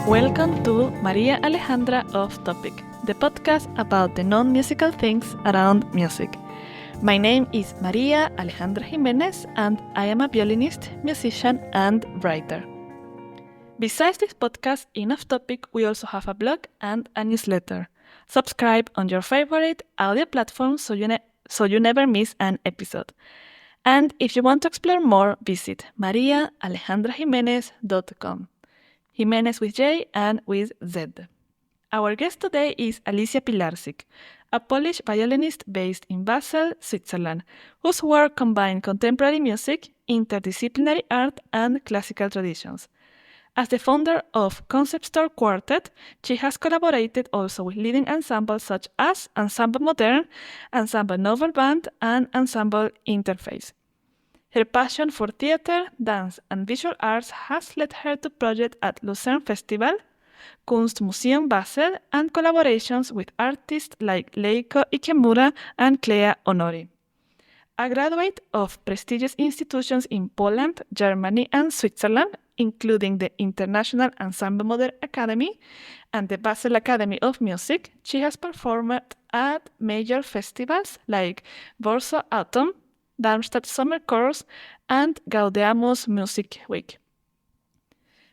Welcome to María Alejandra OFF-TOPIC, the podcast about the non-musical things around music. My name is María Alejandra Jiménez, and I am a violinist, musician, and writer. Besides this podcast in Off-Topic, we also have a blog and a newsletter. Subscribe on your favorite audio platform so you never miss an episode. And if you want to explore more, visit mariaalejandrajimenez.com. Jimenez with J and with Z. Our guest today is Alicja Pilarczyk, a Polish violinist based in Basel, Switzerland, whose work combines contemporary music, interdisciplinary art, and classical traditions. As the founder of Concept Store Quartet, she has collaborated also with leading ensembles such as Ensemble Modern, Ensemble Novel Band, and Ensemble Interface. Her passion for theater, dance, and visual arts has led her to projects at Lucerne Festival, Kunstmuseum Basel, and collaborations with artists like Leiko Ikemura and Clea Honori. A graduate of prestigious institutions in Poland, Germany, and Switzerland, including the International Ensemble Modern Academy and the Basel Academy of Music, she has performed at major festivals like Warsaw Autumn, Darmstadt Summer Course, and Gaudeamus Music Week.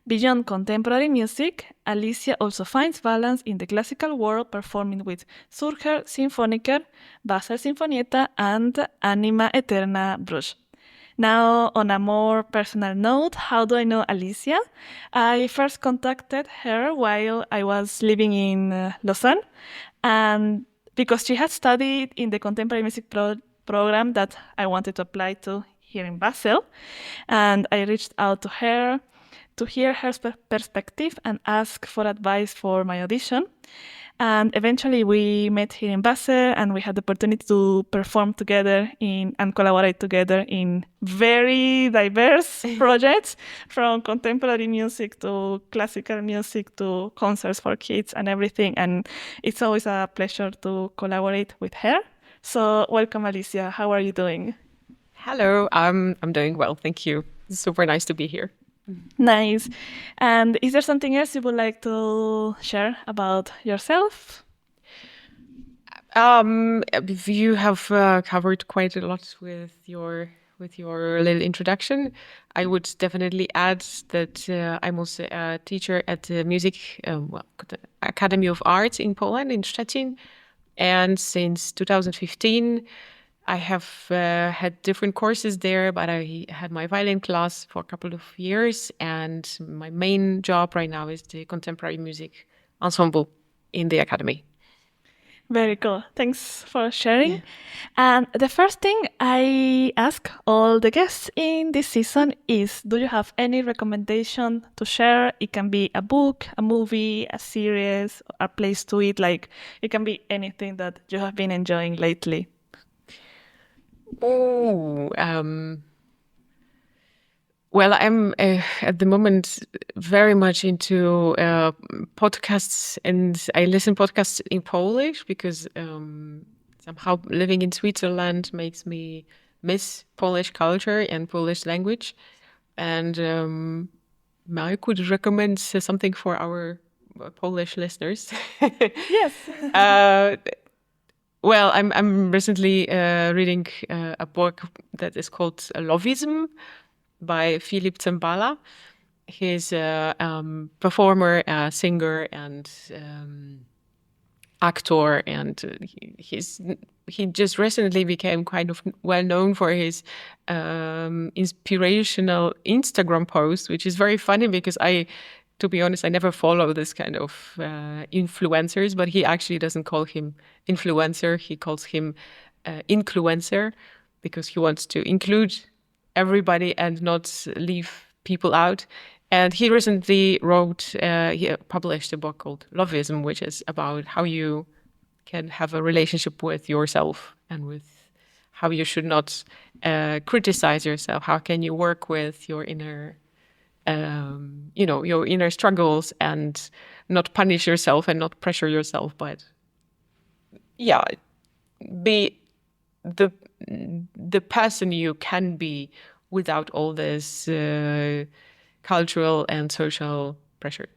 Beyond contemporary music, Alicja also finds balance in the classical world, performing with Zürcher Sinfoniker, Basel Sinfonietta, and Anima Eterna Bruges. Now, on a more personal note, how do I know Alicja? I first contacted her while I was living in Lausanne, and because she had studied in the contemporary music program that I wanted to apply to here in Basel, and I reached out to her to hear her perspective and ask for advice for my audition. And eventually we met here in Basel, and we had the opportunity to perform together and collaborate together in very diverse projects, from contemporary music to classical music to concerts for kids and everything. And it's always a pleasure to collaborate with her. So welcome, Alicja. How are you doing? Hello, I'm doing well, thank you. It's super nice to be here. Nice. And is there something else you would like to share about yourself? You have covered quite a lot with your little introduction. I would definitely add that I'm also a teacher at the the Academy of Arts in Poland, in Szczecin, and since 2015. I have had different courses there, but I had my violin class for a couple of years, and my main job right now is the contemporary music ensemble in the academy. Very cool. Thanks for sharing. Yeah. And the first thing I ask all the guests in this season is, do you have any recommendation to share? It can be a book, a movie, a series, a place to eat. Like, it can be anything that you have been enjoying lately. Oh, well, I'm at the moment very much into podcasts, and I listen podcasts in Polish because somehow living in Switzerland makes me miss Polish culture and Polish language. And I could recommend something for our Polish listeners. Yes. Well, I'm recently reading a book that is called Lowizm by Filip Cembala. He's a performer, a singer, and actor, and he just recently became kind of well known for his inspirational Instagram post, which is very funny because to be honest, I never follow this kind of influencers, but he actually doesn't call him influencer. He calls him influencer because he wants to include everybody and not leave people out. And he recently he published a book called Lowizm, which is about how you can have a relationship with yourself and with how you should not criticize yourself. How can you work with your inner your inner struggles and not punish yourself and not pressure yourself, but be the person you can be without all this cultural and social pressure.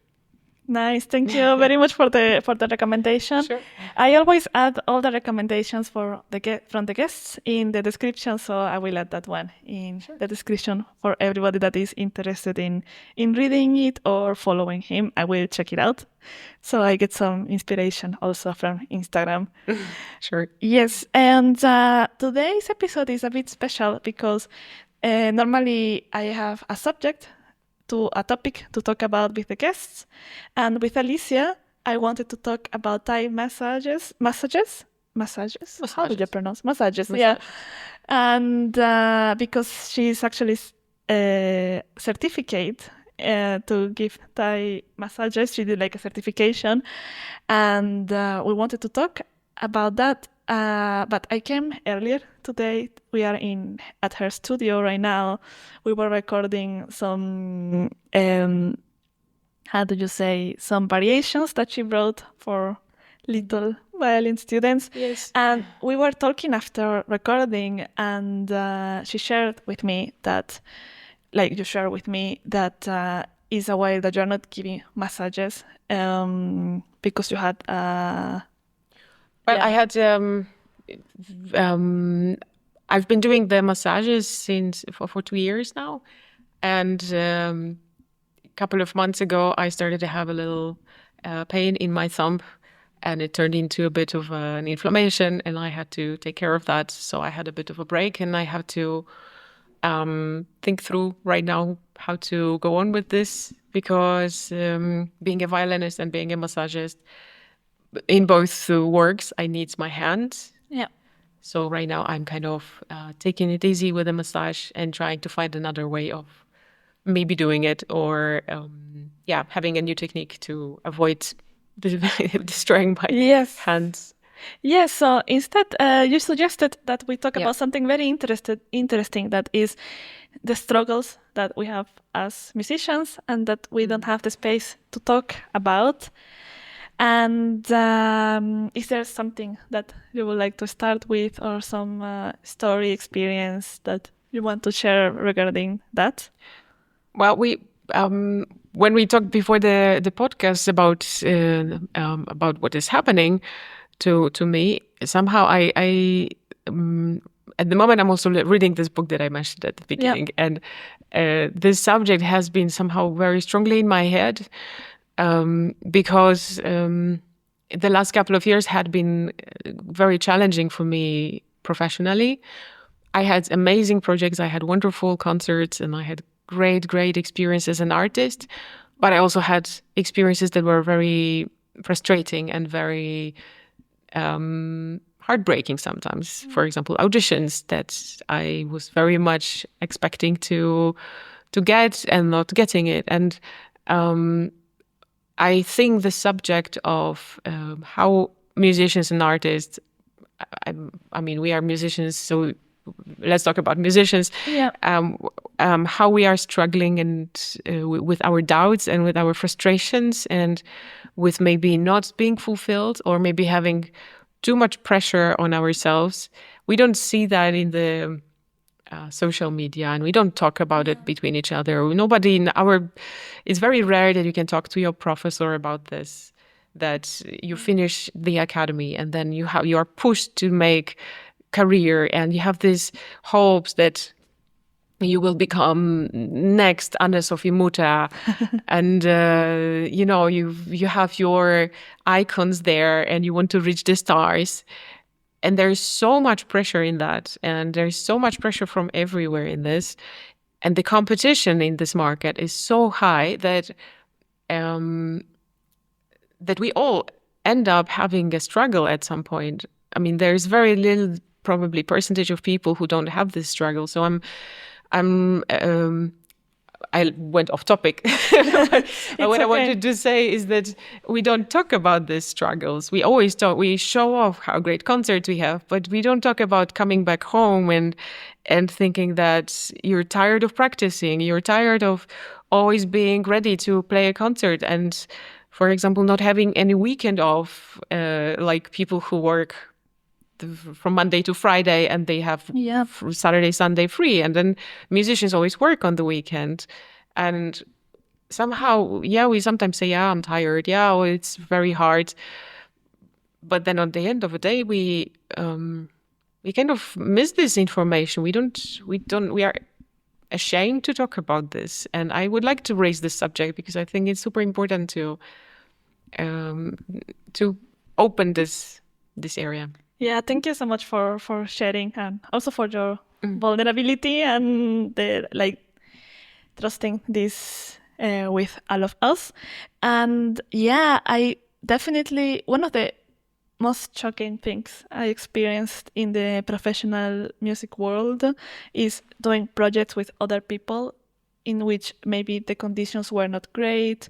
Nice. Thank you very much for the recommendation. Sure. I always add all the recommendations for from the guests in the description, so I will add that one in the description for everybody that is interested in reading it or following him. I will check it out, so I get some inspiration also from Instagram. Sure. Yes, and today's episode is a bit special because normally I have a topic to talk about with the guests, and with Alicia, I wanted to talk about Thai massages. How do you pronounce massages? Yeah, and because she's actually certificate to give Thai massages, she did like a certification, and we wanted to talk about that. But I came earlier today. We are at her studio right now. We were recording some, how do you say, some variations that she wrote for little violin students. Yes. And we were talking after recording, and she shared with me that, like you shared with me, that is a way that you're not giving massages because you had Well, yeah. I had I've been doing the massages for 2 years now, and a couple of months ago I started to have a little pain in my thumb, and it turned into a bit of an inflammation, and I had to take care of that. So I had a bit of a break, and I have to think through right now how to go on with this, because being a violinist and being a massagist, in both works, I need my hands. Yeah. So right now I'm kind of taking it easy with a massage and trying to find another way of maybe doing it, or having a new technique to avoid destroying my hands. Yes, so instead you suggested that we talk Yeah. about something very interesting, that is the struggles that we have as musicians and that we don't have the space to talk about. And is there something that you would like to start with, or some story, experience that you want to share regarding that? Well, when we talked before the podcast about what is happening to me, somehow I at the moment I'm also reading this book that I mentioned at the beginning, and this subject has been somehow very strongly in my head. Because the last couple of years had been very challenging for me professionally. I had amazing projects, I had wonderful concerts, and I had great experiences as an artist. But I also had experiences that were very frustrating and very heartbreaking sometimes. For example, auditions that I was very much expecting to get and not getting it. And I think the subject of how musicians and artists, I mean, we are musicians, so let's talk about musicians. Yeah. How we are struggling and with our doubts and with our frustrations, and with maybe not being fulfilled, or maybe having too much pressure on ourselves. We don't see that in the social media, and we don't talk about it between each other. Nobody in it's very rare that you can talk to your professor about this, that you finish the academy and then you are pushed to make career, and you have these hopes that you will become next Anna-Sophie Mutter, and you have your icons there, and you want to reach the stars. And there's so much pressure in that, and there's so much pressure from everywhere in this, and the competition in this market is so high that that we all end up having a struggle at some point. I mean, there's very little probably percentage of people who don't have this struggle. So I went off topic. What I wanted to say is that we don't talk about these struggles. We always we show off how great concerts we have, but we don't talk about coming back home and thinking that you're tired of practicing, you're tired of always being ready to play a concert, and, for example, not having any weekend off, like people who work from Monday to Friday, and they have Saturday, Sunday free, and then musicians always work on the weekend. And somehow, yeah, we sometimes say, yeah, I'm tired. Yeah, oh, it's very hard. But then at the end of the day, we kind of miss this information. We are ashamed to talk about this. And I would like to raise this subject because I think it's super important um, to open this area. Yeah, thank you so much for sharing and also for your vulnerability and the trusting this with all of us. And yeah, I definitely one of the most shocking things I experienced in the professional music world is doing projects with other people in which maybe the conditions were not great,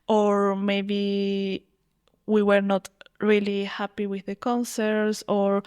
or maybe we were not really happy with the concerts, or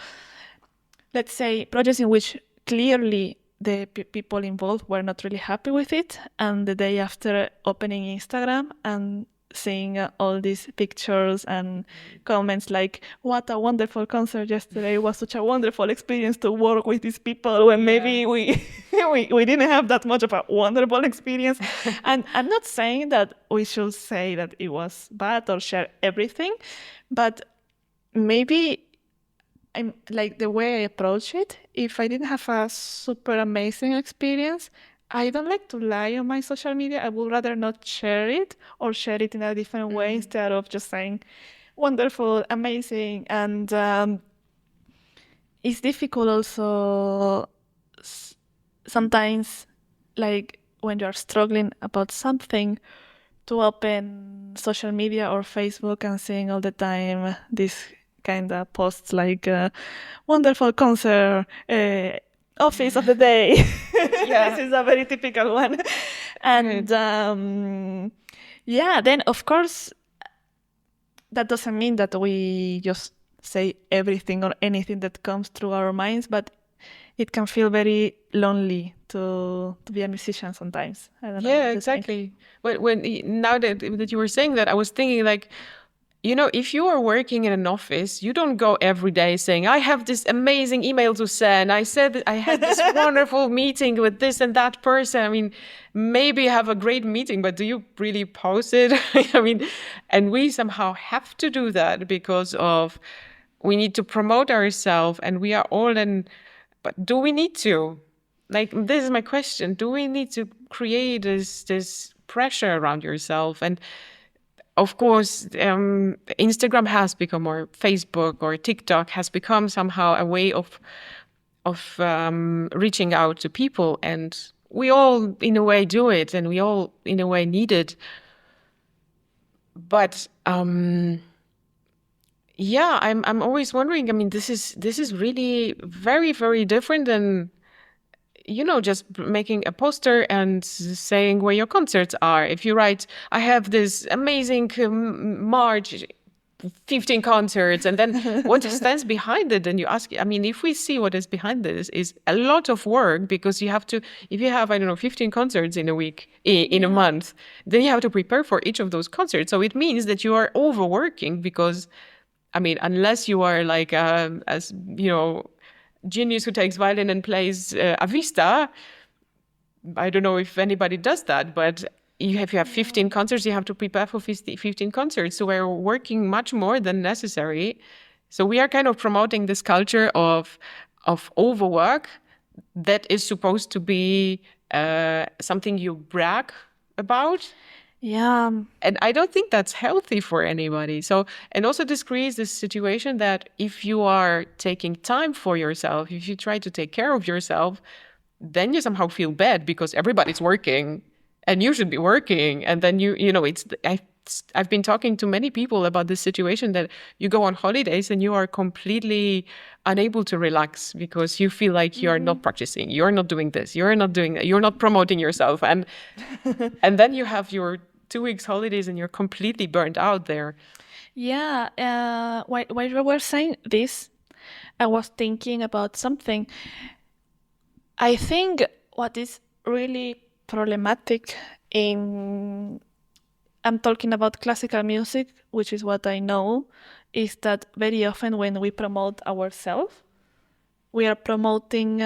let's say projects in which clearly the people involved were not really happy with it, and the day after opening Instagram and seeing all these pictures and comments like, what a wonderful concert yesterday, it was such a wonderful experience to work with these people, when maybe we we didn't have that much of a wonderful experience. And I'm not saying that we should say that it was bad or share everything, but maybe I'm like the way I approach it. If I didn't have a super amazing experience, I don't like to lie on my social media. I would rather not share it, or share it in a different way instead of just saying wonderful, amazing. And it's difficult also sometimes, like when you're struggling about something, to open social media or Facebook and seeing all the time this kind of posts like wonderful concert, office of the day. Yeah. This is a very typical one. And yeah, then of course that doesn't mean that we just say everything or anything that comes through our minds, but it can feel very lonely to be a musician sometimes. I don't know Yeah, what to say. exactly. Now that you were saying that, I was thinking like, if you are working in an office, you don't go every day saying, I have this amazing email to send. I said that I had this wonderful meeting with this and that person. I mean, maybe you have a great meeting, but do you really post it? I mean, and we somehow have to do that because we need to promote ourselves, and we are all but do we need to? Like, this is my question. Do we need to create this pressure around yourself? And of course, Instagram has become, or Facebook or TikTok has become somehow a way of reaching out to people, and we all, in a way, do it, and we all, in a way, need it. But yeah, I'm always wondering. I mean, this is really very, very different than just making a poster and saying where your concerts are. If you write, I have this amazing March 15 concerts, and then what stands behind it, and you ask, I mean, if we see what is behind this is a lot of work, because you have to, if you have, I don't know, 15 concerts in a week, in a month, then you have to prepare for each of those concerts. So it means that you are overworking, because, I mean, unless you are like, as genius who takes violin and plays a vista. I don't know if anybody does that, but if you have 15 concerts, you have to prepare for 15 concerts. So we're working much more than necessary. So we are kind of promoting this culture of overwork that is supposed to be something you brag about. Yeah. And I don't think that's healthy for anybody. So, and also this creates this situation that if you are taking time for yourself, if you try to take care of yourself, then you somehow feel bad because everybody's working and you should be working. And then I've been talking to many people about this situation that you go on holidays and you are completely unable to relax because you feel like you're not practicing, you're not doing this, you're not doing that, you're not promoting yourself. And then you have your 2 weeks holidays and you're completely burnt out there. Yeah. While you were saying this, I was thinking about something. I think what is really problematic I'm talking about classical music, which is what I know, is that very often when we promote ourselves, we are promoting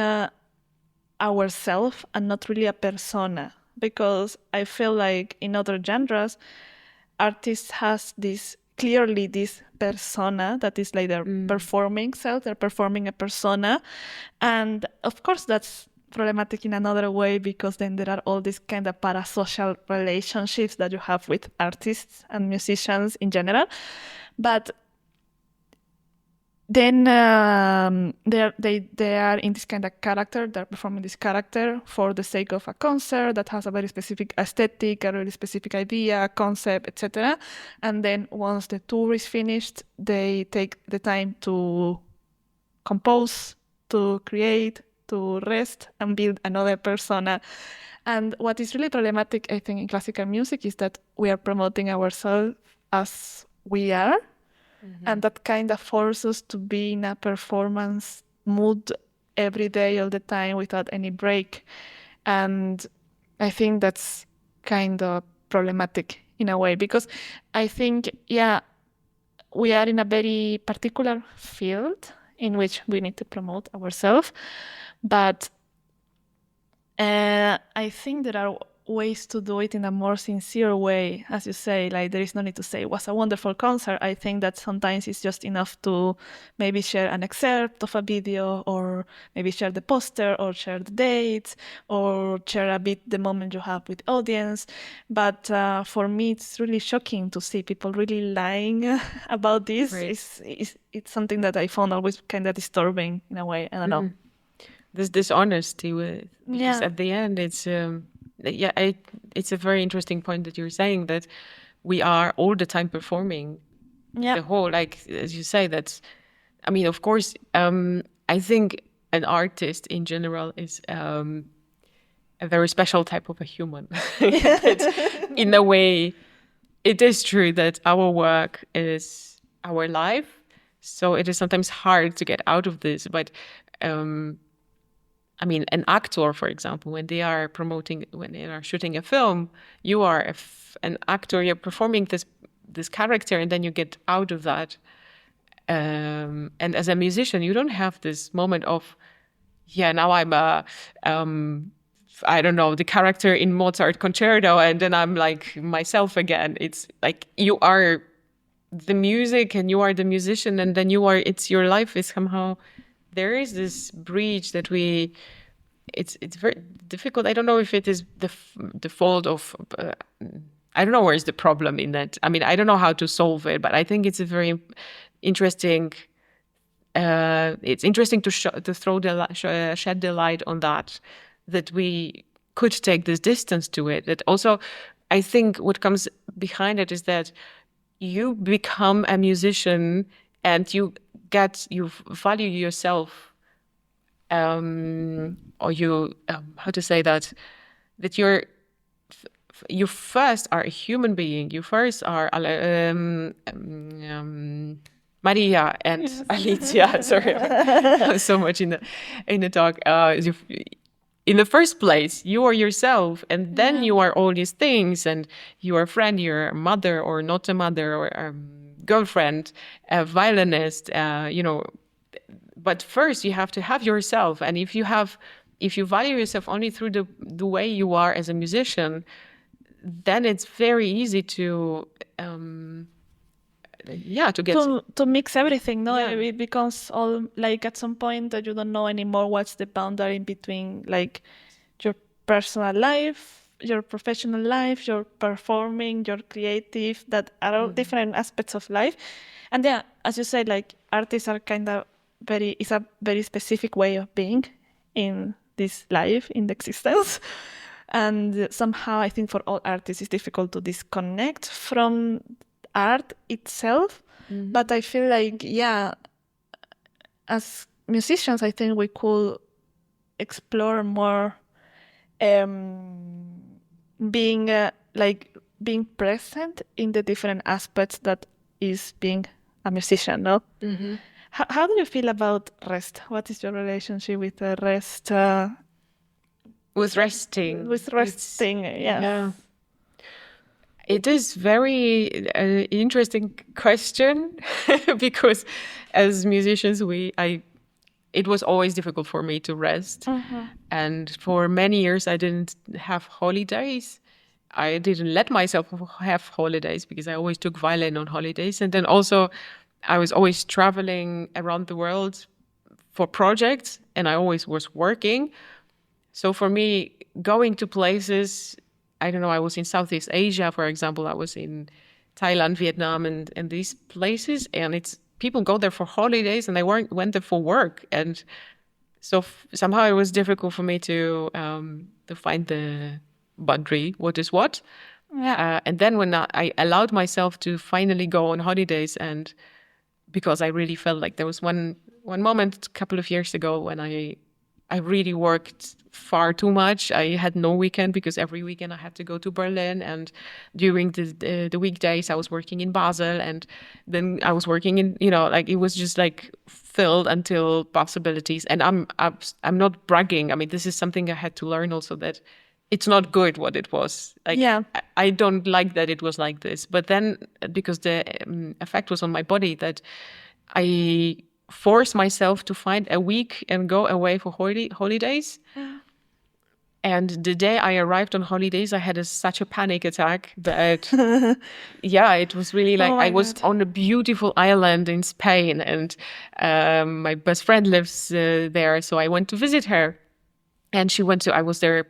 ourselves and not really a persona. because I feel like in other genres, artists has this persona that is like they're performing self, they're performing a persona. And of course that's problematic in another way, because then there are all these kind of parasocial relationships that you have with artists and musicians in general. But then they are in this kind of character, they're performing this character for the sake of a concert that has a very specific aesthetic, a very specific idea, concept, etc. And then once the tour is finished, they take the time to compose, to create, to rest and build another persona. And what is really problematic, I think, in classical music is that we are promoting ourselves as we are. And that kind of forces us to be in a performance mood every day, all the time, without any break. And I think that's kind of problematic in a way, because I think, we are in a very particular field in which we need to promote ourselves. But I think there are ways to do it in a more sincere way. As you say, like, there is no need to say it was a wonderful concert. I think that sometimes it's just enough to maybe share an excerpt of a video, or maybe share the poster, or share the dates, or share a bit the moment you have with audience. But for me, it's really shocking to see people really lying about this. Right. It's something that I found always kind of disturbing in a way. I don't know. This dishonesty with, because Yeah. at the end it's it's a very interesting point that you're saying, that we are all the time performing Yeah. the whole, like, as you say, that's, I mean, of course, I think an artist in general is a very special type of a human. That in a way, it is true that our work is our life, so it is sometimes hard to get out of this. But I mean, an actor, for example, when they are shooting a film, you are an actor, you're performing this character, and then you get out of that. And as a musician, you don't have this moment of, now I'm I don't know, the character in Mozart concerto, and then I'm like myself again. It's like you are the music and you are the musician, and then it's your life is somehow, there is this breach that it's very difficult. I don't know if it is the fault of, I don't know where is the problem in that. I mean, I don't know how to solve it, but I think it's a very interesting, it's interesting to shed the light on that we could take this distance to it. That also, I think what comes behind it is that you become a musician and you value yourself, or you, how to say that you first are a human being. You first are Maria and Alicia. Sorry, so much in the talk. In the first place, you are yourself, and then you are all these things, and you are a friend, you're a mother or not a mother, or a girlfriend, a violinist, But first, you have to have yourself, and if you value yourself only through the way you are as a musician, then it's very easy to get to mix everything. No, Yeah. it becomes all like, at some point that you don't know anymore what's the boundary between like your personal life, your professional life, your performing, your creative, that are all different aspects of life. And as you said, like, artists are kind of it's a very specific way of being in this life, in the existence. And somehow I think for all artists it's difficult to disconnect from art itself. But I feel like, as musicians, I think we could explore more being present in the different aspects that is being a musician, no? How do you feel about rest? What is your relationship with the rest? With resting. Yeah. It is very interesting question because as musicians, it was always difficult for me to rest. And for many years, I didn't have holidays. I didn't let myself have holidays because I always took violin on holidays. And then also, I was always traveling around the world for projects, and I always was working. So for me, going to places, I don't know, I was in Southeast Asia, for example, I was in Thailand, Vietnam, and these places, and it's people go there for holidays, and they went there for work, and so somehow it was difficult for me to find the boundary, what is what. Yeah. And then when I allowed myself to finally go on holidays, and because I really felt like there was one moment a couple of years ago when I really worked far too much. I had no weekend because every weekend I had to go to Berlin, and during the weekdays I was working in Basel, and then I was working in, like it was just like filled until possibilities. And I'm not bragging. I mean, this is something I had to learn also, that it's not good what it was. Like, Yeah. I don't like that it was like this. But then because the effect was on my body, that I force myself to find a week and go away for holidays. And the day I arrived on holidays, I had such a panic attack that, yeah, it was really like I was on a beautiful island in Spain, and my best friend lives there. So I went to visit her. And I was there,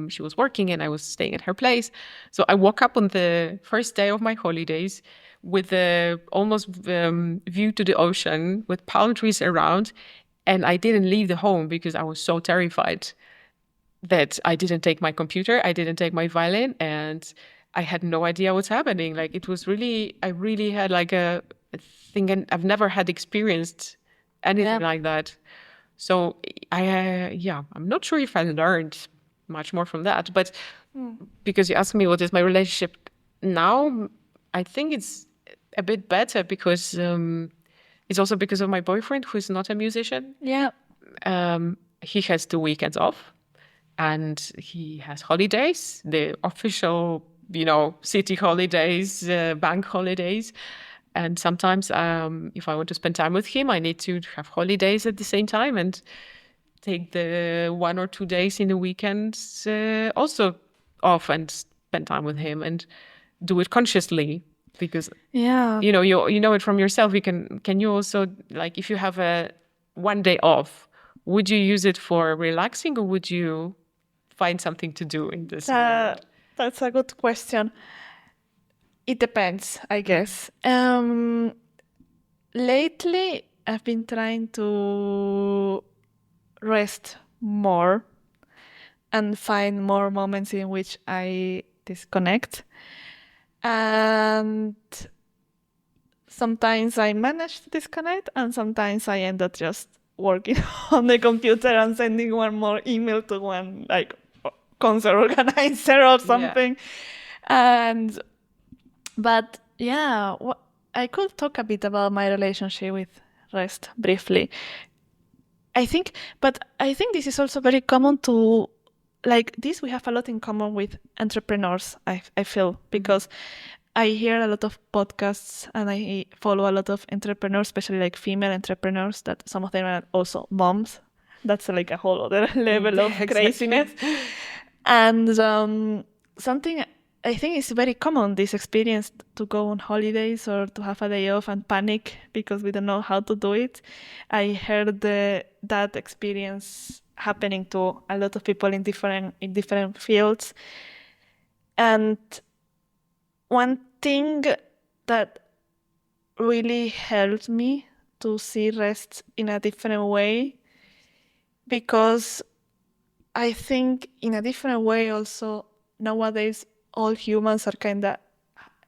she was working, and I was staying at her place. So I woke up on the first day of my holidays with a almost view to the ocean with palm trees around. And I didn't leave the home because I was so terrified that I didn't take my computer, I didn't take my violin, and I had no idea what's happening. Like, it was really, I really had like a thing, and I've never had experienced anything like that. So I'm not sure if I learned much more from that, but because you asked me what is my relationship now, I think it's a bit better because it's also because of my boyfriend, who is not a musician. Yeah. He has 2 weekends off, and he has holidays, the official, city holidays, bank holidays. And sometimes if I want to spend time with him, I need to have holidays at the same time and take the 1 or 2 days in the weekends also off and spend time with him and do it consciously. Because, you know it from yourself. Can you also, like, if you have a 1 day off, would you use it for relaxing, or would you find something to do in this moment? That's a good question. It depends, I guess. Lately, I've been trying to rest more and find more moments in which I disconnect. And sometimes I manage to disconnect, and sometimes I end up just working on the computer and sending one more email to one like concert organizer or something. But yeah, I could talk a bit about my relationship with rest briefly. I think this is also very common to, like this, we have a lot in common with entrepreneurs, I feel, because I hear a lot of podcasts and I follow a lot of entrepreneurs, especially like female entrepreneurs, that some of them are also moms. That's like a whole other level of craziness. And something I think is very common, this experience to go on holidays or to have a day off and panic because we don't know how to do it. I heard that experience happening to a lot of people in different fields. And one thing that really helped me to see rest in a different way, because I think in a different way also nowadays all humans are kind of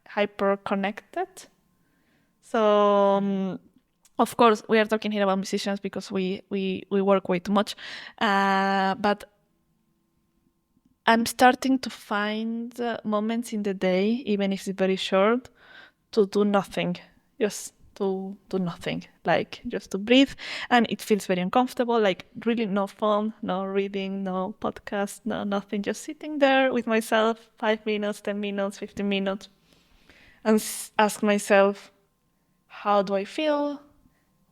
hyper connected. So of course we are talking here about musicians because we work way too much, but I'm starting to find moments in the day, even if it's very short, to do nothing, just to do nothing, like just to breathe. And it feels very uncomfortable, like really no phone, no reading, no podcast, no nothing, just sitting there with myself 5 minutes, 10 minutes, 15 minutes, and ask myself, how do I feel?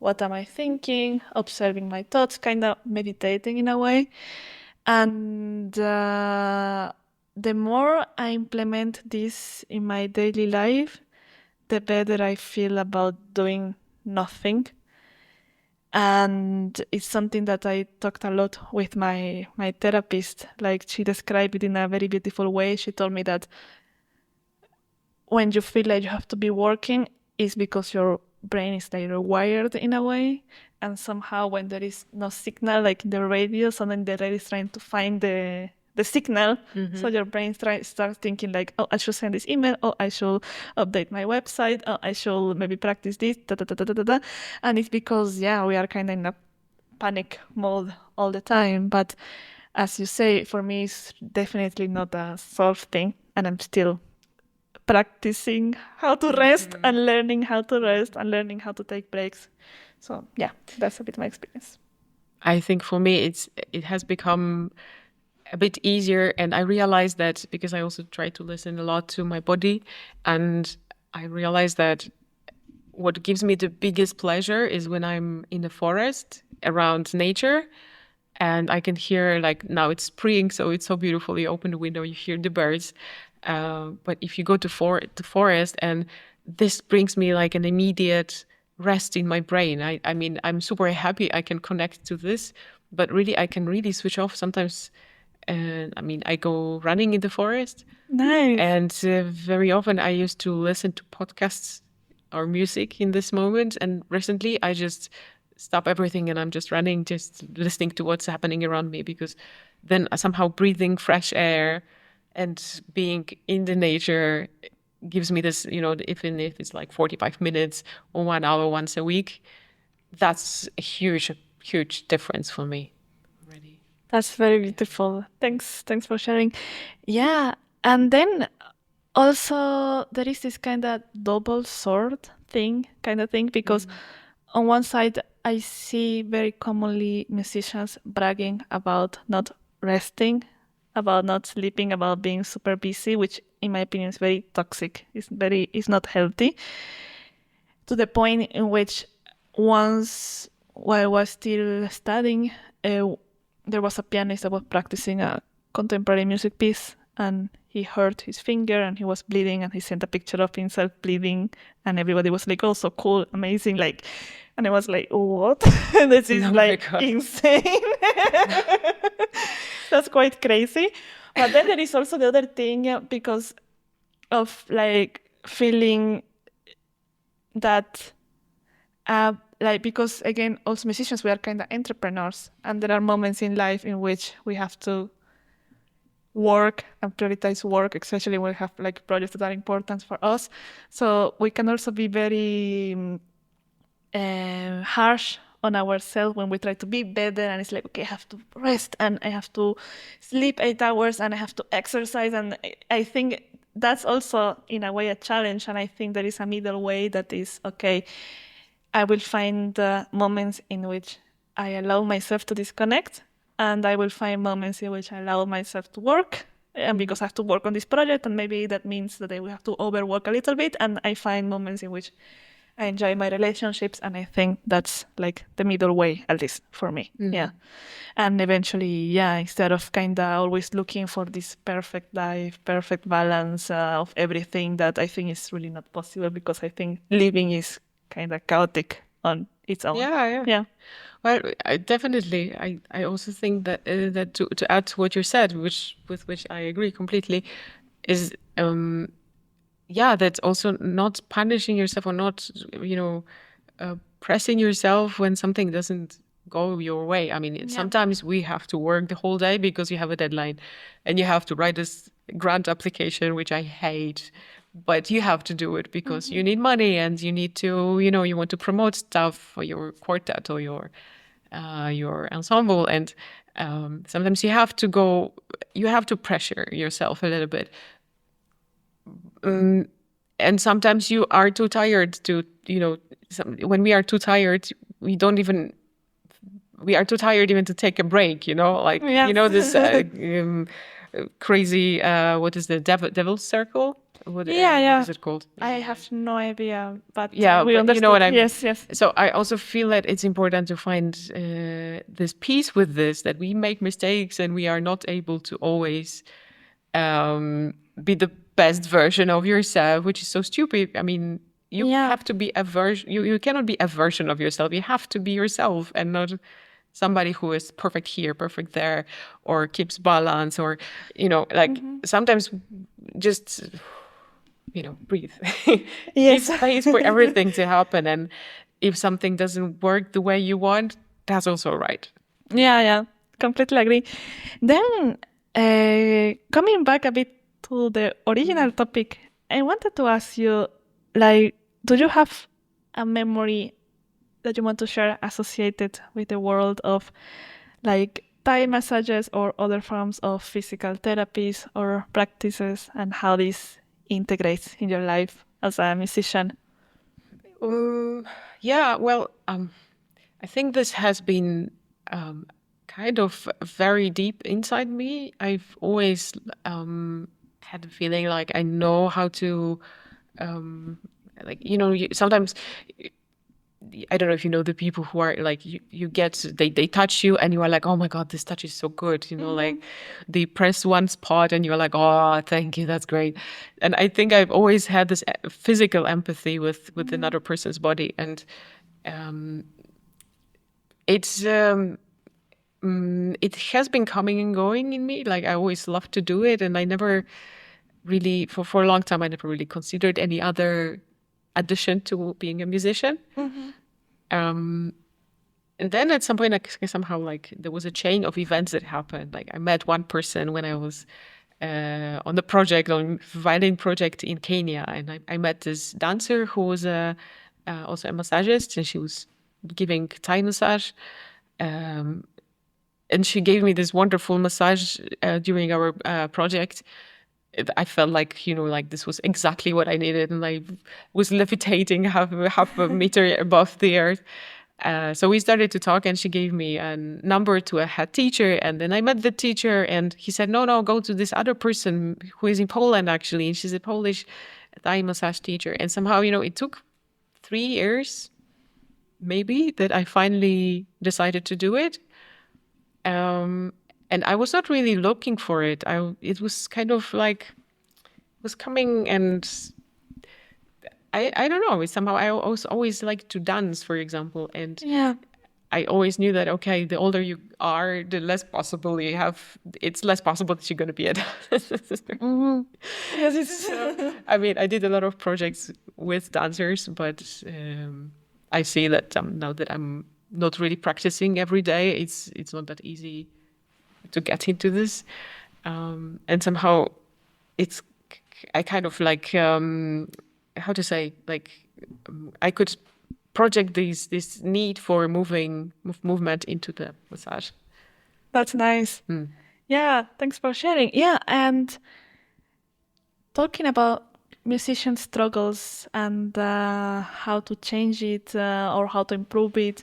what am I thinking, observing my thoughts, kind of meditating in a way. And the more I implement this in my daily life, the better I feel about doing nothing. And it's something that I talked a lot with my therapist. Like, she described it in a very beautiful way. She told me that when you feel like you have to be working, it's because your brain is like rewired in a way. And somehow when there is no signal, like in the radio, suddenly the radio is trying to find the signal. So your brain starts thinking like, oh, I should send this email. Oh, I should update my website. Oh, I should maybe practice this. Da, da, da, da, da, da. And it's because, we are kind of in a panic mode all the time. But as you say, for me, it's definitely not a solved thing. And I'm still practicing how to rest and learning how to rest and learning how to take breaks. So yeah, that's a bit my experience. I think for me, it has become a bit easier, and I realized that because I also try to listen a lot to my body, and I realized that what gives me the biggest pleasure is when I'm in the forest around nature, and I can hear, like now it's spring, so it's so beautiful. You open the window, you hear the birds. But if you go to the forest, and this brings me like an immediate rest in my brain. I mean, I'm super happy I can connect to this, but really I can really switch off sometimes. And I mean, I go running in the forest. Nice. And very often I used to listen to podcasts or music in this moment. And recently I just stop everything and I'm just running, just listening to what's happening around me, because then somehow breathing fresh air and being in the nature gives me this, even if it's like 45 minutes or 1 hour once a week, that's a huge, huge difference for me already. That's very beautiful. Thanks for sharing. Yeah, and then also there is this kind of double sword thing, because on one side I see very commonly musicians bragging about not resting, about not sleeping, about being super busy, which in my opinion is very toxic. It's not healthy. To the point in which once, while I was still studying, there was a pianist that was practicing a contemporary music piece, and he hurt his finger and he was bleeding, and he sent a picture of himself bleeding, and everybody was like, oh, so cool, amazing, like, and I was like, what? This is insane. That's quite crazy. But then there is also the other thing, because of like feeling that because again, also musicians, we are kind of entrepreneurs, and there are moments in life in which we have to work and prioritize work, especially when we have like projects that are important for us. So we can also be very harsh on ourselves when we try to be better, and it's like, okay, I have to rest and I have to sleep 8 hours and I have to exercise. And I think that's also in a way a challenge, and I think there is a middle way that is, okay, I will find moments in which I allow myself to disconnect, and I will find moments in which I allow myself to work, and because I have to work on this project, and maybe that means that I will have to overwork a little bit, and I find moments in which I enjoy my relationships, and I think that's like the middle way, at least for me. Yeah. And eventually, instead of kind of always looking for this perfect life, perfect balance of everything, that I think is really not possible, because I think living is kind of chaotic on its own. Yeah. Well, I also think that that to add to what you said, with which I agree completely, is that's also not punishing yourself, or not pressing yourself when something doesn't go your way. I mean, sometimes we have to work the whole day because you have a deadline, and you have to write this grant application, which I hate. But you have to do it because you need money, and you need to, you want to promote stuff for your quartet or your ensemble. And sometimes you have to pressure yourself a little bit. And sometimes you are too tired to, when we are too tired, we are too tired even to take a break, this crazy, what is the devil's circle? What Yeah. is it called? I have no idea, but Yeah, we but understood. you know what I mean. Yes. So I also feel that it's important to find this peace with this, that we make mistakes and we are not able to always be the best version of yourself, which is so stupid. I mean, you Yeah. have to be a version. You cannot be a version of yourself. You have to be yourself and not somebody who is perfect here, perfect there, or keeps balance, or like sometimes just breathe. Yes. Give space for everything to happen, and if something doesn't work the way you want, that's also right. Yeah, completely agree. Then, coming back a bit to the original topic, I wanted to ask you, like, do you have a memory that you want to share associated with the world of, like, Thai massages or other forms of physical therapies or practices, and how this integrates in your life as a musician? Yeah, well, I think this has been kind of very deep inside me. I've always had the feeling like I know how to, like, sometimes, I don't know if you know the people who are like, they touch you and you are like, oh my God, this touch is so good. Like they press one spot and you're like, oh, thank you, that's great. And I think I've always had this physical empathy with another person's body. And it's it has been coming and going in me. Like I always loved to do it, and I never really, for a long time, I never really considered any other addition to being a musician. And then at some point, like somehow, like there was a chain of events that happened. Like I met one person when I was on the violin project in Kenya, and I met this dancer who was also a massagist, and she was giving Thai massage. And she gave me this wonderful massage during our project. I felt like, like this was exactly what I needed. And I was levitating half a meter above the earth. So we started to talk, and she gave me a number to a head teacher. And then I met the teacher, and he said, no, go to this other person who is in Poland, actually. And she's a Polish Thai massage teacher. And somehow, it took 3 years, maybe, that I finally decided to do it. And I was not really looking for it. It was kind of like, it was coming, and I don't know. Somehow I always liked to dance, for example. And Yeah. I always knew that, okay, the older you are, the less possible you have. It's less possible that you're going to be a dancer. Yes, it's I mean, I did a lot of projects with dancers, but I see that now that I'm not really practicing every day, it's not that easy to get into this. And somehow I kind of like, how to say, like I could project this need for movement into the massage. That's nice. Yeah, thanks for sharing. Yeah, and talking about musician struggles and how to change it or how to improve it,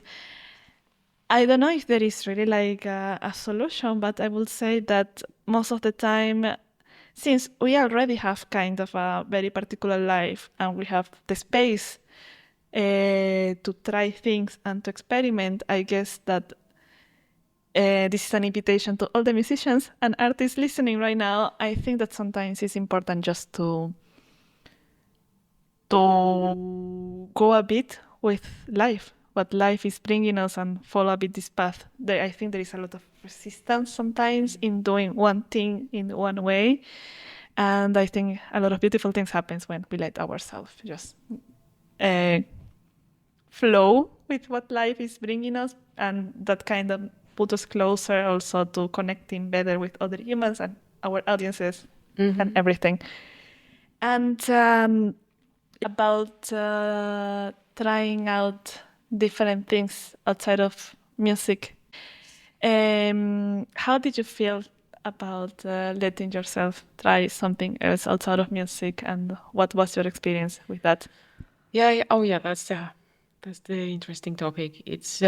I don't know if there is really like a solution, but I will say that most of the time, since we already have kind of a very particular life and we have the space to try things and to experiment, I guess that this is an invitation to all the musicians and artists listening right now. I think that sometimes it's important just to go a bit with life, what life is bringing us, and follow a bit this path. I think there is a lot of resistance sometimes in doing one thing in one way, and I think a lot of beautiful things happens when we let ourselves just flow with what life is bringing us, and that kind of put us closer also to connecting better with other humans and our audiences and everything. And about trying out different things outside of music, how did you feel about letting yourself try something else outside of music, and what was your experience with that? Yeah. Oh, yeah. That's the interesting topic. It's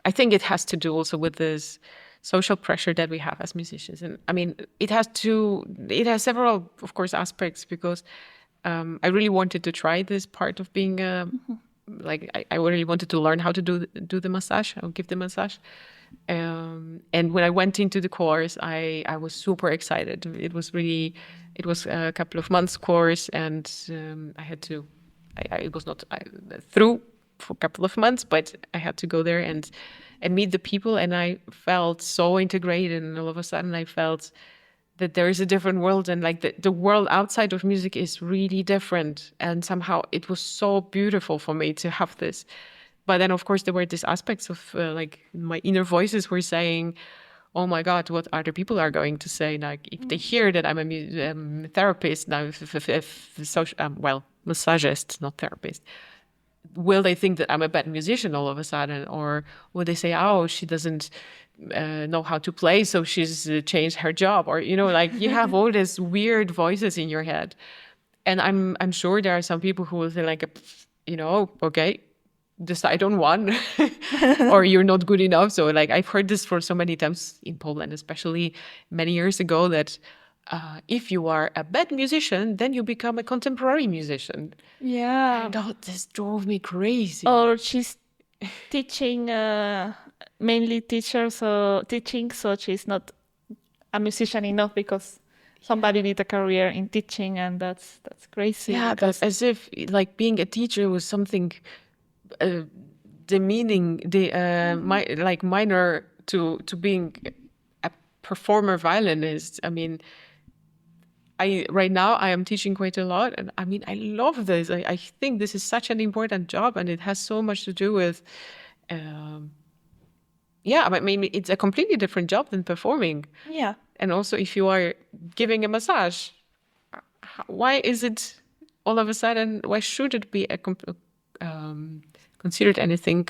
I think it has to do also with this social pressure that we have as musicians. And I mean, it has several, of course, aspects, because I really wanted to try this part of being I really wanted to learn how to do the massage, or give the massage. And when I went into the course, I was super excited. It was a couple of months course, and it was not through for a couple of months, but I had to go there and meet the people, and I felt so integrated, and all of a sudden I felt that there is a different world, and like the world outside of music is really different, and somehow it was so beautiful for me to have this. But then, of course, there were these aspects of like my inner voices were saying, oh my God, what other people are going to say? Like if they hear that I'm a therapist now, massagist, not therapist, will they think that I'm a bad musician all of a sudden? Or will they say, oh, she doesn't know how to play, so she's changed her job? Or, like you have all these weird voices in your head. And I'm sure there are some people who will say like, okay, decide on one, or you're not good enough. So like I've heard this for so many times in Poland, especially many years ago, that if you are a bad musician, then you become a contemporary musician. Yeah. And this drove me crazy. Or she's teaching, mainly teaching, so she's not a musician enough because somebody did a career in teaching, and that's crazy. Yeah, that's as if like being a teacher was something demeaning, minor to being a performer violinist. I mean, right now I am teaching quite a lot, and I mean I love this. I think this is such an important job, and it has so much to do with I mean it's a completely different job than performing. Yeah. And also, if you are giving a massage, why is it all of a sudden, why should it be considered anything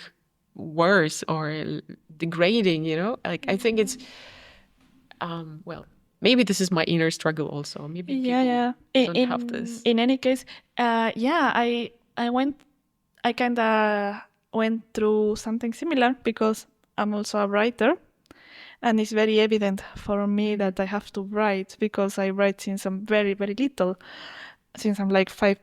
worse or degrading, Like, I think it's, maybe this is my inner struggle also. Maybe people don't have this. In any case, I kind of went through something similar because I'm also a writer. And it's very evident for me that I have to write, because I write since I'm very, very little. Since I'm like 5,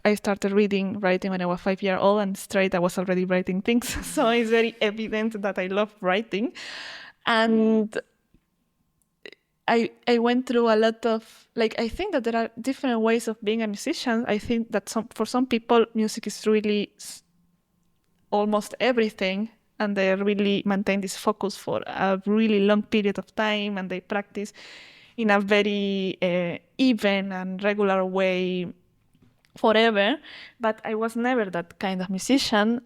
I started writing when I was 5 years old, and straight I was already writing things. So it's very evident that I love writing. And I went through a lot of, I think that there are different ways of being a musician. I think that for some people, music is really almost everything. And they really maintain this focus for a really long period of time, and they practice in a very even and regular way forever. But I was never that kind of musician,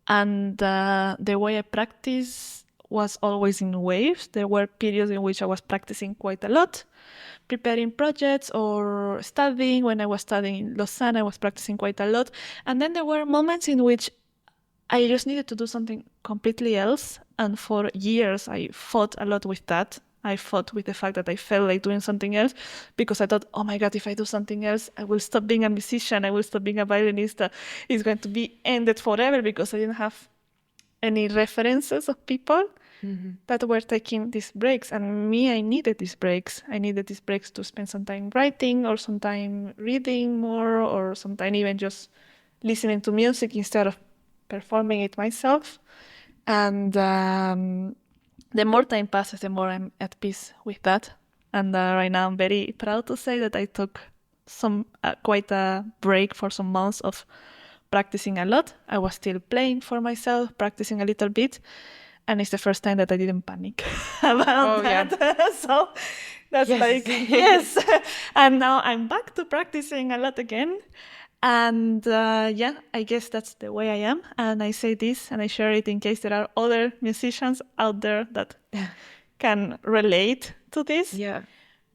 and the way I practice was always in waves. There were periods in which I was practicing quite a lot, preparing projects or studying. When I was studying in Lausanne, I was practicing quite a lot. And then there were moments in which I just needed to do something completely else. And for years, I fought a lot with that. I fought with the fact that I felt like doing something else, because I thought, oh my God, if I do something else, I will stop being a musician. I will stop being a violinist. It's going to be ended forever, because I didn't have any references of people that were taking these breaks. And me, I needed these breaks. I needed these breaks to spend some time writing, or some time reading more, or some time even just listening to music instead of performing it myself. And the more time passes, the more I'm at peace with that. And right now I'm very proud to say that I took quite a break for some months of practicing a lot. I was still playing for myself, practicing a little bit, and it's the first time that I didn't panic about that. Yeah. So that's yes. And now I'm back to practicing a lot again. And I guess that's the way I am. And I say this and I share it in case there are other musicians out there that can relate to this. Yeah.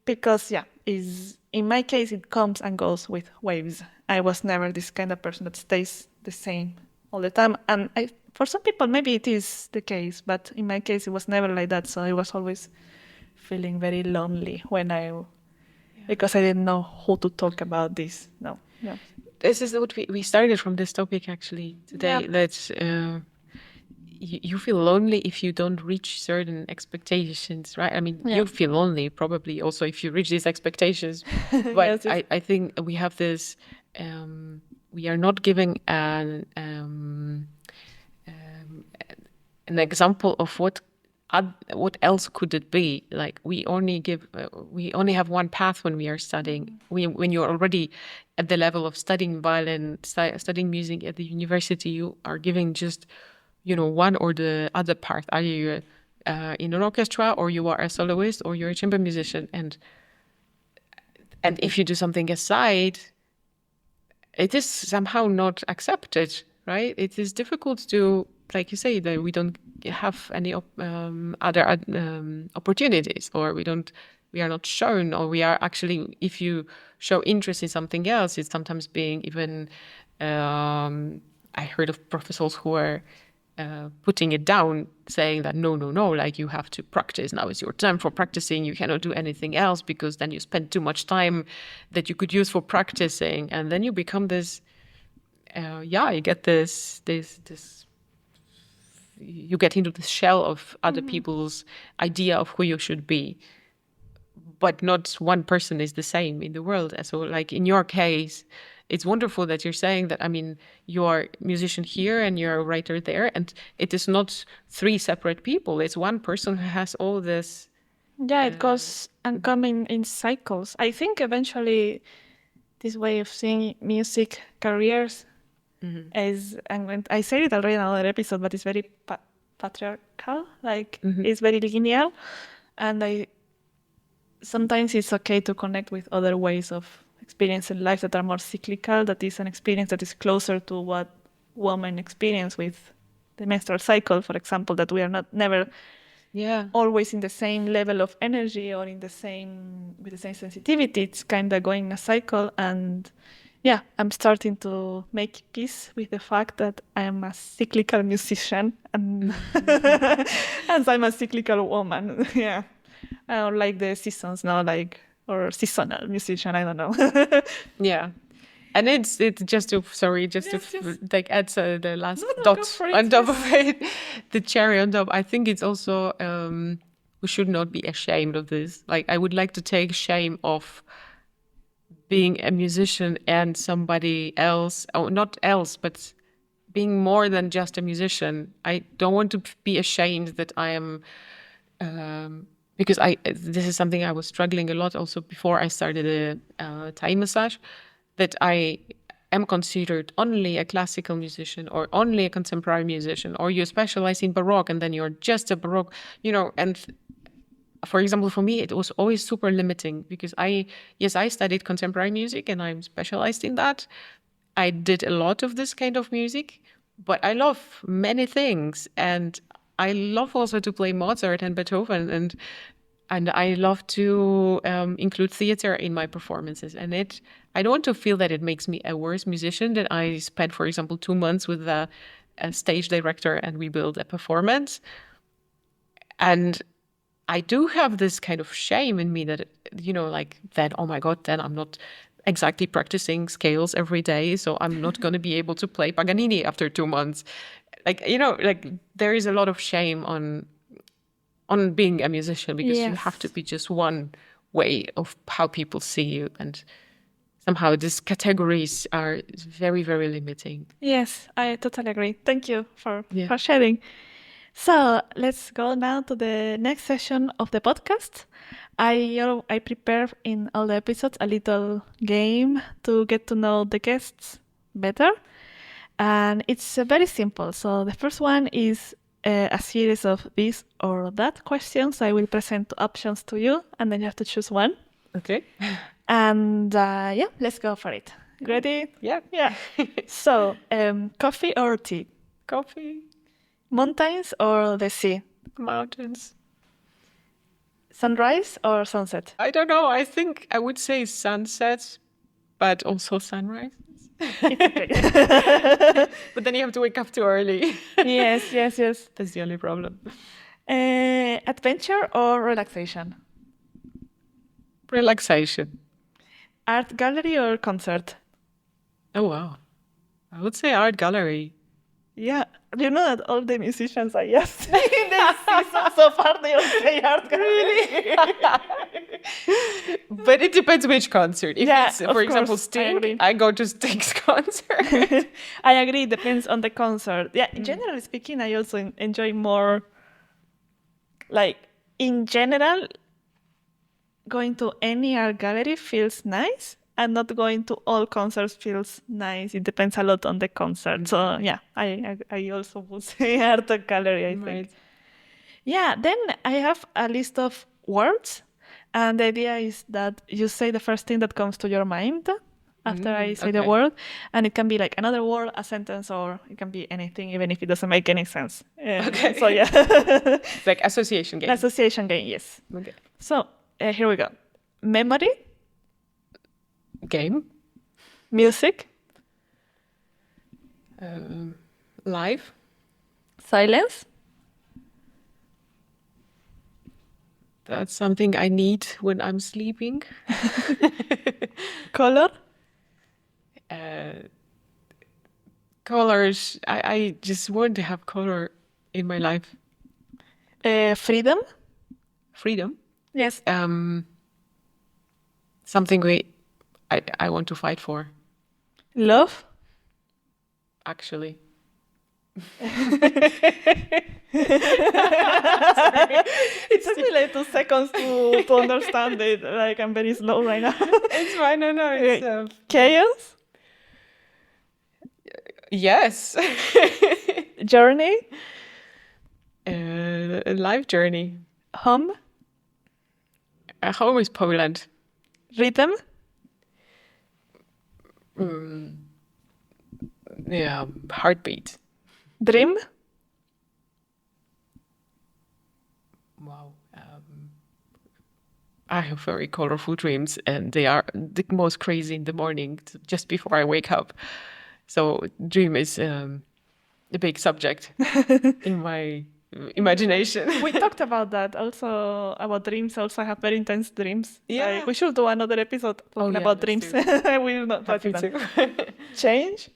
Because, in my case, it comes and goes with waves. I was never this kind of person that stays the same all the time. And for some people, maybe it is the case. But in my case, it was never like that. So I was always feeling very lonely because I didn't know who to talk about this. No. Yeah. This is what we started from this topic actually today. Yeah. That's you feel lonely if you don't reach certain expectations, right? I mean, you feel lonely probably also if you reach these expectations. But Yes. I think we have this, we are not giving an example of what else could it be. Like we only have one path when we are studying. When you're already at the level of studying violin, studying music at the university, you are giving just, one or the other part. Are you in an orchestra, or you are a soloist, or you're a chamber musician? And if you do something aside, it is somehow not accepted, right? It is difficult to, like you say, that we don't have any other opportunities, or we are not shown, or we are actually, if you show interest in something else, it's sometimes being even, I heard of professors who are putting it down, saying that no, like you have to practice. Now is your time for practicing. You cannot do anything else because then you spend too much time that you could use for practicing, and then you become this. You get this. You get into this shell of other people's idea of who you should be, but not one person is the same in the world. And so, like in your case, it's wonderful that you're saying that. I mean, you're a musician here and you're a writer there, and it is not three separate people. It's one person who has all this. Yeah, it goes and coming in cycles. I think eventually this way of seeing music careers is, and I said it already in another episode, but it's very patriarchal. Like it's very linear, and sometimes it's okay to connect with other ways of experiencing life that are more cyclical. That is an experience that is closer to what women experience with the menstrual cycle, for example. That we are never always in the same level of energy or with the same sensitivity. It's kind of going in a cycle, and I'm starting to make peace with the fact that I am a cyclical musician and and I'm a cyclical woman. I don't like the seasons now, or seasonal musician. I don't know. Yeah. And it's just to like add the last dot on top of it, the cherry on top. I think it's also we should not be ashamed of this. Like I would like to take shame off being a musician and somebody else, or not else, but being more than just a musician. I don't want to be ashamed that I am, because this is something I was struggling a lot also before I started a Thai massage, that I am considered only a classical musician or only a contemporary musician, or you specialize in Baroque and then you're just a Baroque, and for example, for me, it was always super limiting because I studied contemporary music and I'm specialized in that. I did a lot of this kind of music, but I love many things. And I love also to play Mozart and Beethoven, and I love to include theater in my performances. And I don't want to feel that it makes me a worse musician, that I spent, for example, 2 months with a stage director and we built a performance. And I do have this kind of shame in me that, then, oh my God, then I'm not exactly practicing scales every day. So I'm not going to be able to play Paganini after 2 months. There is a lot of shame on being a musician because you have to be just one way of how people see you. And somehow these categories are very, very limiting. Yes, I totally agree. Thank you for sharing. So let's go now to the next session of the podcast. I prepare in all the episodes a little game to get to know the guests better. And it's very simple. So the first one is a series of this or that questions. I will present options to you, and then you have to choose one. Okay. And let's go for it. Ready? Yeah. So, coffee or tea? Coffee. Mountains or the sea? Mountains. Sunrise or sunset? I don't know. I think I would say sunset, but also sunrise. It's okay. But then you have to wake up too early. Yes. That's the only problem. Adventure or relaxation? Relaxation. Art gallery or concert? Oh, wow. I would say art gallery. Yeah, you know that all the musicians I asked in this season so far, they all say art gallery. But it depends which concert. If Yeah, it's, of for example, course, I agree. Sting, I go to Sting's concert. I agree, it depends on the concert. Yeah, generally speaking, I also enjoy more, like, in general, going to any art gallery feels nice, and not going to all concerts feels nice. It depends a lot on the concert. So yeah, I also would say art gallery, I think. Right. Yeah, then I have a list of words, and the idea is that you say the first thing that comes to your mind after I say the okay. word, and it can be like another word, a sentence, or it can be anything, even if it doesn't make any sense. Okay. So yeah, It's like association game. association game, yes. Okay. So here we go. Memory, Game. music, Live. silence, That's something I need when I'm sleeping. color, Colors. I just want to have color in my life. freedom, Freedom. yes, Something I want to fight for, love, actually. It took me like 2 seconds to understand it. Like, I'm very slow right now. It's fine. No. It's, Chaos, yes. journey, A life journey. home, Home is Poland. rhythm, Yeah, heartbeat. dream, Wow. I have very colorful dreams, and they are the most crazy in the morning, just before I wake up. So dream is a big subject in my imagination. we talked about that also, about dreams. Also, I have very intense dreams. Yeah. Like, we should do another episode talking yeah, about let's dreams. do. I will not touch Happy that. to. Change,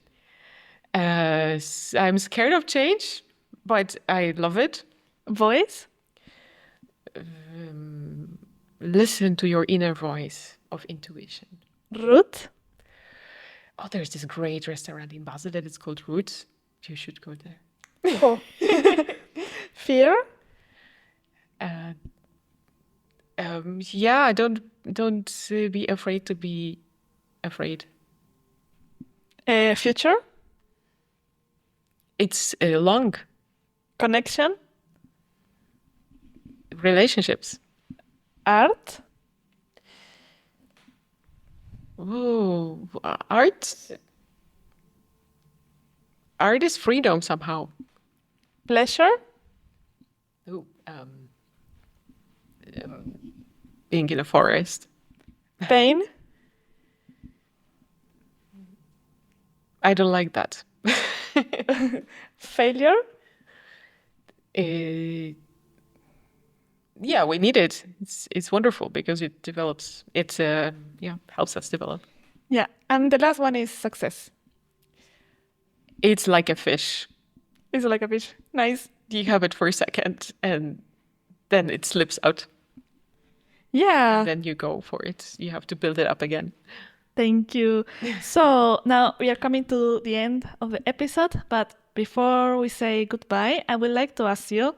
I'm scared of change, but I love it. voice, Listen to your inner voice of intuition. root, Oh, there's this great restaurant in Basel that is called Roots. You should go there. oh. Fear, Yeah, don't be afraid to be afraid. future, It's long. connection, Relationships. art, Oh, art. Art is freedom somehow. pleasure, Oh, being in a forest. pain, I don't like that. failure, Yeah, we need it. It's wonderful because it develops. It helps us develop. yeah. And the last one is success. It's like a fish. It's like a fish. Nice. You have it for a second, and then it slips out. Yeah. Then you go for it. You have to build it up again. Thank you. So now we are coming to the end of the episode, but before we say goodbye, I would like to ask you,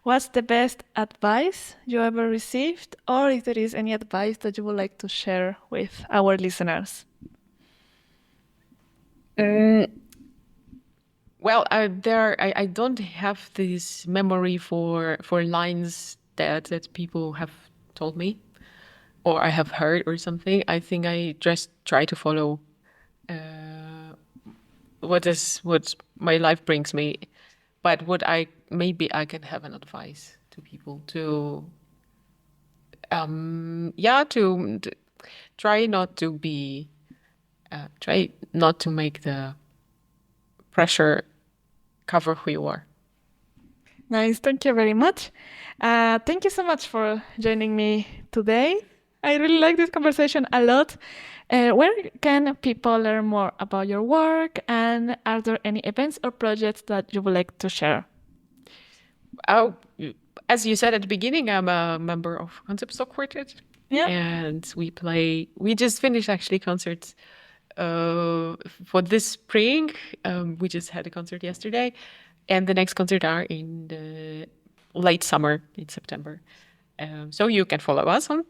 what's the best advice you ever received, or if there is any advice that you would like to share with our listeners? Well, I don't have this memory for lines that people have told me, or I have heard or something. I think I just try to follow what my life brings me. But maybe I can have an advice to people to try not to be try not to make the pressure cover who you are. Nice. Thank you very much. Thank you so much for joining me today. I really like this conversation a lot. Where can people learn more about your work, and are there any events or projects that you would like to share? Oh, as you said at the beginning, I'm a member of Concept Stock Quartet. Yeah. And we just finished actually concerts for this spring. We just had a concert yesterday, and the next concert are in the late summer in September. So you can follow us on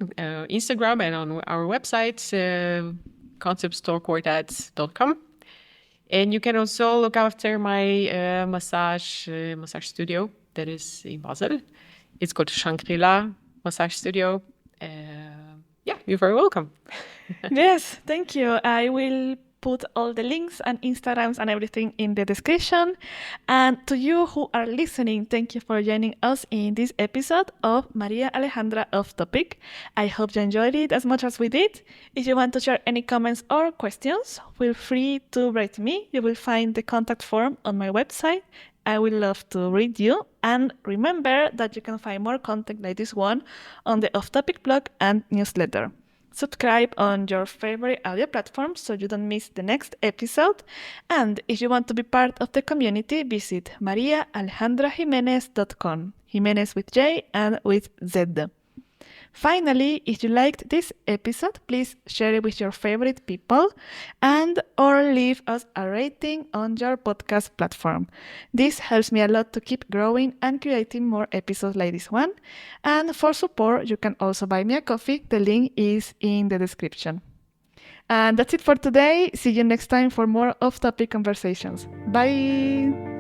Instagram and on our website, conceptstorequartets.com. And you can also look after my massage studio that is in Basel. It's called Shangri-La Massage Studio. Yeah, you're very welcome. Yes, thank you. I will put all the links and Instagrams and everything in the description. And to you who are listening, thank you for joining us in this episode of María Alejandra Off-Topic. I hope you enjoyed it as much as we did. If you want to share any comments or questions, feel free to write me. You will find the contact form on my website. I would love to read you. And remember that you can find more content like this one on the Off-Topic blog and newsletter. Subscribe on your favorite audio platform so you don't miss the next episode. And if you want to be part of the community, visit mariaalejandrojimenez.com. Jimenez with J and with Z. Finally, if you liked this episode, please share it with your favorite people and or leave us a rating on your podcast platform. This helps me a lot to keep growing and creating more episodes like this one. And for support, you can also buy me a coffee. The link is in the description. And that's it for today. See you next time for more off-topic conversations. Bye!